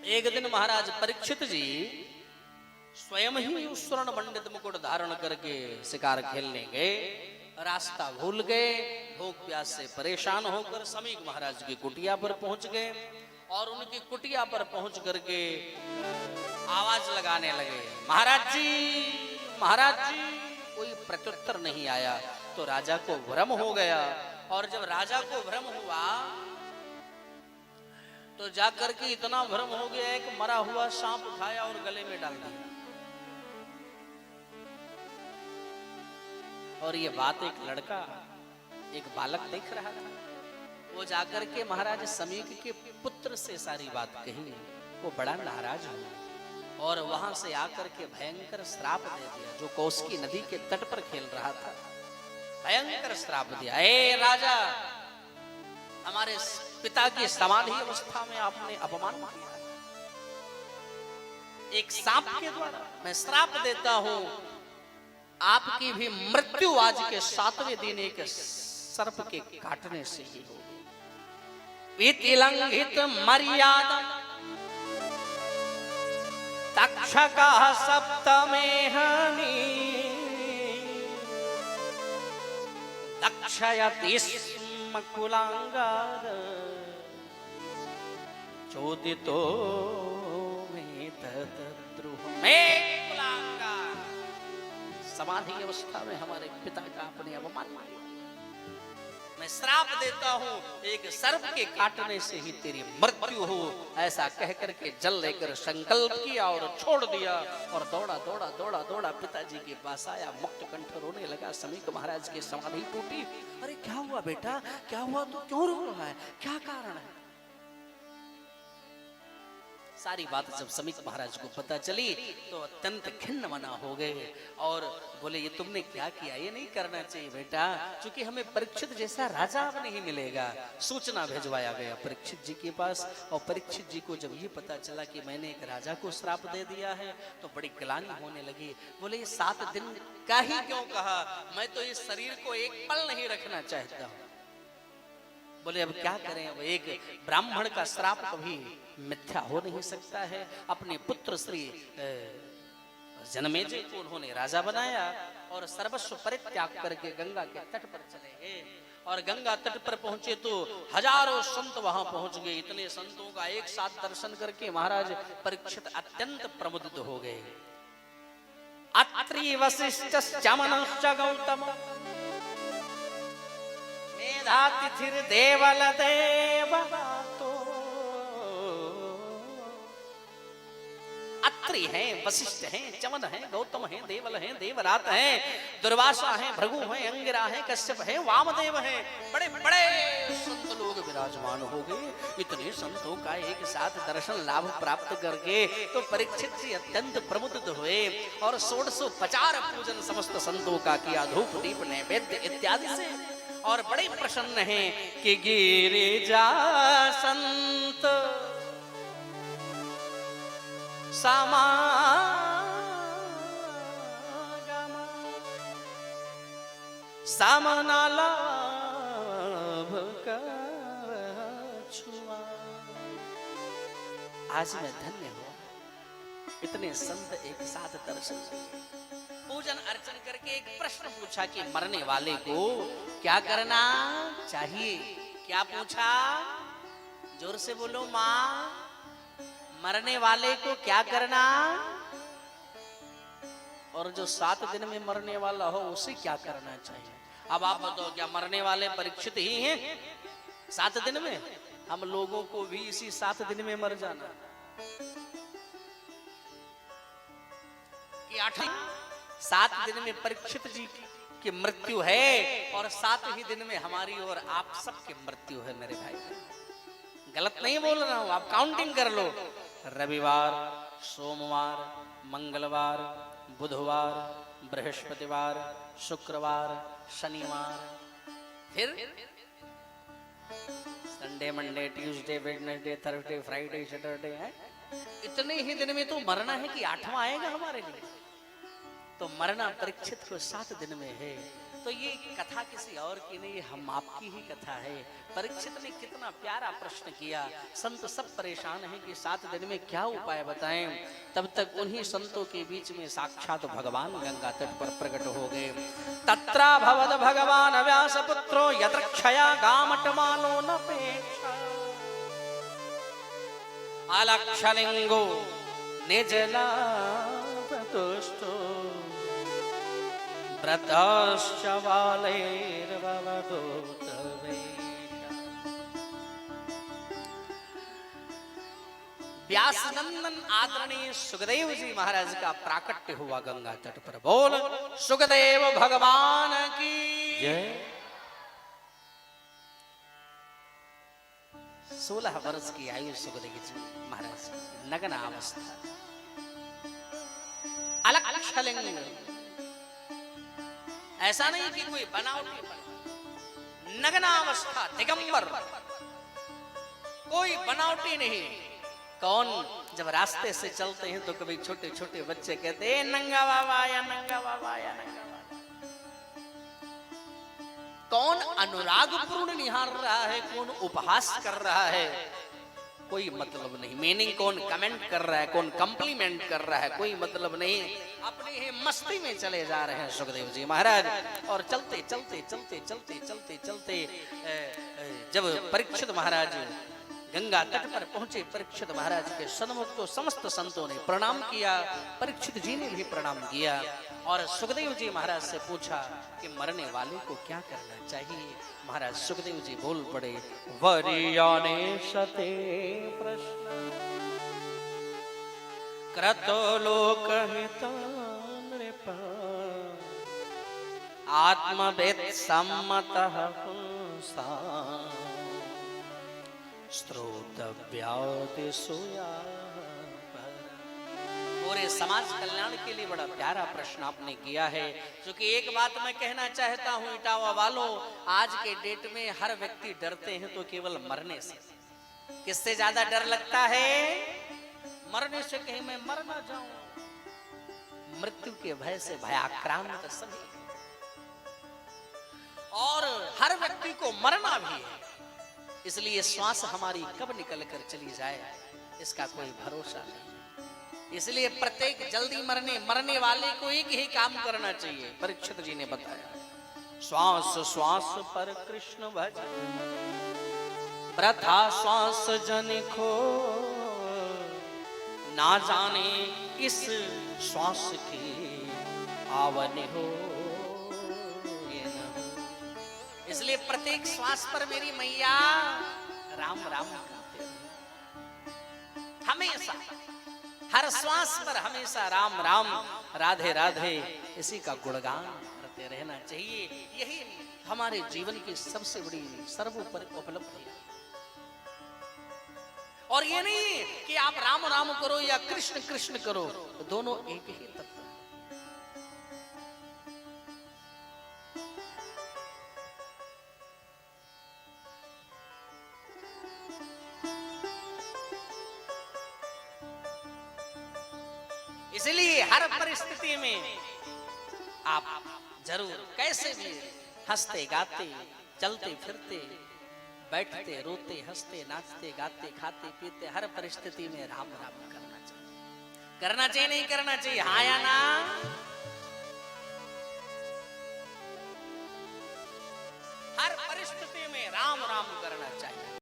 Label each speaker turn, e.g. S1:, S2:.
S1: एक दिन महाराज परीक्षित जी स्वयं ही उस स्वर्ण मंडित मुकुट धारण करके शिकार खेलने गए। रास्ता भूल गए, भूख प्यास से परेशान होकर समीक महाराज की कुटिया पर पहुंच गए और उनकी कुटिया पर पहुंच करके आवाज लगाने लगे, महाराज जी, महाराज जी। कोई प्रत्युत्तर नहीं आया तो राजा को भ्रम हो गया और जब राजा को भ्रम हुआ तो जाकर के इतना भ्रम हो गया एक मरा हुआ सांप उठाया और गले में डाल दिया। और ये बात एक लड़का, एक बालक देख रहा था। वो जाकर के महाराज समीक के पुत्र से सारी बात कही। वो बड़ा नाराज हुआ और वहां से आकर के भयंकर श्राप दे दिया। जो कौशिकी नदी के तट पर खेल रहा था, भयंकर श्राप दिया, ए राजा, हमारे पिता की समाधि अवस्था में आपने अपमान किया। एक सांप के द्वारा मैं श्राप देता हूं, आपकी भी मृत्यु आज के 7वें दिन एक सर्प के काटने से ही होगी। वितिलंघित मर्यादा तक्षका सप्तमेहनी दक्षयति स्म कुलांगाद चोदितो में तद्रुह में कुलांगाद। समाधि अवस्था में हमारे पिता का अपने अपमान किया। मैं श्राप देता हूं, एक सर्प के काटने से ही तेरी मृत्यु हो। ऐसा कह करके जल लेकर संकल्प किया और छोड़ दिया और दौड़ा दौड़ा दौड़ा दौड़ा पिताजी के पास आया। मुक्त कंठ रोने लगा। समीक महाराज की समाधि टूटी। अरे क्या हुआ बेटा, क्या हुआ, तू क्यों रो रहा है, क्या कारण है? सारी बात जब समीक महाराज को पता चली तो अत्यंत खिन्न मना हो गए और बोले, ये तुमने क्या किया, ये नहीं करना चाहिए बेटा, क्योंकि हमें परीक्षित जैसा राजा अब नहीं मिलेगा। सूचना भेजवाया गया परीक्षित जी के पास और परीक्षित जी को जब ये पता चला कि मैंने एक राजा को श्राप दे दिया है तो बड़ी ग्लानि होने लगी। बोले, ये 7 दिन का ही क्यों कहा, मैं तो इस शरीर को एक पल नहीं रखना चाहता हूं। बोले, अब क्या करें, अब एक ब्राह्मण का श्राप कभी मिथ्या हो नहीं सकता है। अपने पुत्र श्री जनमेजय को उन्होंने राजा बनाया और सर्वस्व परित्याग करके गंगा के तट पर चले गए। और गंगा तट पर पहुंचे तो हजारों संत वहां पहुंच गए। इतने संतों का एक साथ दर्शन करके महाराज परीक्षित अत्यंत प्रमुदित हो गए। अत्रि वशिष्ठ चमनश्च गौतम मेधातिथिर देवल देवतो। अत्रि हैं, वशिष्ठ हैं, चमन हैं, गौतम हैं, देवल हैं, देवरात हैं, दुर्वासा हैं, भृगु हैं, अंगिरा हैं, कश्यप हैं, वामदेव हैं। बड़े बड़े संत लोग विराजमान हो गए। इतने संतों का एक साथ दर्शन लाभ प्राप्त करके तो परीक्षित जी अत्यंत प्रमुदित हुए और 1650 पूजन समस्त संतों का किया, धूप दीप नैवेद्य इत्यादि से, और बड़े प्रसन्न हैं कि गिरिजा संत समागम सामना लाभ कछुआ। आज मैं धन्य हूं, इतने संत एक साथ दर्शन पूजन अर्चन करके एक प्रश्न पूछा कि मरने वाले को क्या करना चाहिए। क्या पूछा, जोर से बोलो मां, मरने वाले को क्या करना, और जो 7 दिन में मरने वाला हो उसे क्या करना चाहिए। अब आप बताओ, क्या मरने वाले परीक्षित ही हैं 7 दिन में? हम लोगों को भी इसी 7 दिन में मर जाना कि 7 दिन में परीक्षित जी की मृत्यु है और 7 ही दिन में हमारी और आप सबकी मृत्यु है। मेरे भाई, गलत नहीं बोल रहा हूं, आप काउंटिंग कर लो। रविवार, सोमवार, मंगलवार, बुधवार, बृहस्पतिवार, शुक्रवार, शनिवार, फिर Sunday, Monday, Tuesday, Wednesday, Thursday, Friday, Saturday है। इतने ही दिन में तो मरना है कि 8वां आएगा हमारे लिए। तो मरना परीक्षित को 7 दिन में है। तो ये कथा किसी और की नहीं, हम आपकी ही कथा है। परीक्षित ने कितना प्यारा प्रश्न किया। संत सब परेशान हैं कि 7 दिन में क्या उपाय बताएं। तब तक उन्हीं संतों के बीच में साक्षात भगवान गंगा तट पर प्रकट हो गए। तत्रा भवद भगवान व्यास पुत्रो यत्रक्षया गामटमानो न पेक्षा अलक्षलिंगो निजलापतुष्टो व्रतश्च बालैर्ववधूतवे। व्यास नंदन आदरणीय सुखदेव जी महाराज का प्राकट्य हुआ गंगा तट पर। बोल सुखदेव भगवान की जय। 16 वर्ष की आयु सुखदेव जी महाराज, नग्न अवस्था, अलक्षलिंग। ऐसा नहीं कि कोई बनावटी, नग्न अवस्था, दिगंबर, कोई बनावटी नहीं। कौन जब रास्ते से चलते हैं तो कभी छोटे छोटे बच्चे कहते हैं नंगा बाबा या नंगा बाबा या नंगा बाबा। कौन अनुराग पूर्ण निहार रहा है, कौन उपहास कर रहा है, कोई मतलब नहीं। मीनिंग कौन कमेंट कर रहा है, कौन कॉम्प्लीमेंट कर रहा है, कोई मतलब नहीं। अपनी ही मस्ती में चले जा रहे हैं सुखदेव जी महाराज। और चलते चलते चलते चलते चलते चलते जब परीक्षित महाराज गंगा तट पर पहुंचे, परीक्षित महाराज के सन्मुख तो समस्त संतों ने प्रणाम किया, परीक्षित जी ने भी प्रणाम किया। और सुखदेव जी महाराज से पूछा कि मरने वाले को क्या करना चाहिए। महाराज सुखदेव जी बोल पड़े, वरियाने सते प्रश्न क्रतो लोकहितो नृप आत्मवेद सम्मतः पुंसा श्रोतव्याति सुया। पूरे समाज कल्याण के लिए बड़ा प्यारा प्रश्न आपने किया है। क्योंकि एक बात मैं कहना चाहता हूं इटावा वालों, आज के डेट में हर व्यक्ति डरते हैं तो केवल मरने से। किससे ज्यादा डर लगता है? मरने से। कहीं मैं मर ना जाऊं, मृत्यु के भय से भयाक्रांत सभी। और हर व्यक्ति को मरना भी है, इसलिए श्वास हमारी कब निकल कर चली जाए इसका कोई भरोसा नहीं। इसलिए प्रत्येक जल्दी मरने वाले को एक ही काम करना चाहिए। परीक्षित जी ने बताया, श्वास श्वास पर कृष्ण भज प्रथा श्वास जन खो ना जाने इस श्वास की आवन हो। इसलिए प्रत्येक श्वास पर मेरी मैया राम राम करते हमेशा, हर श्वास पर हमेशा राम राम राधे राधे इसी का गुणगान करते रहना चाहिए। यही हमारे जीवन की सबसे बड़ी सर्वोपरि उपलब्धि है। और ये नहीं कि आप राम राम करो या कृष्ण कृष्ण करो, तो दोनों एक ही तत्व। इसलिए हर परिस्थिति में आप जरूर कैसे भी हंसते गाते चलते फिरते बैठते रोते हंसते नाचते गाते खाते पीते हर परिस्थिति में राम राम करना चाहिए। करना चाहिए नहीं करना चाहिए, हाँ या ना? हर परिस्थिति में राम राम करना चाहिए।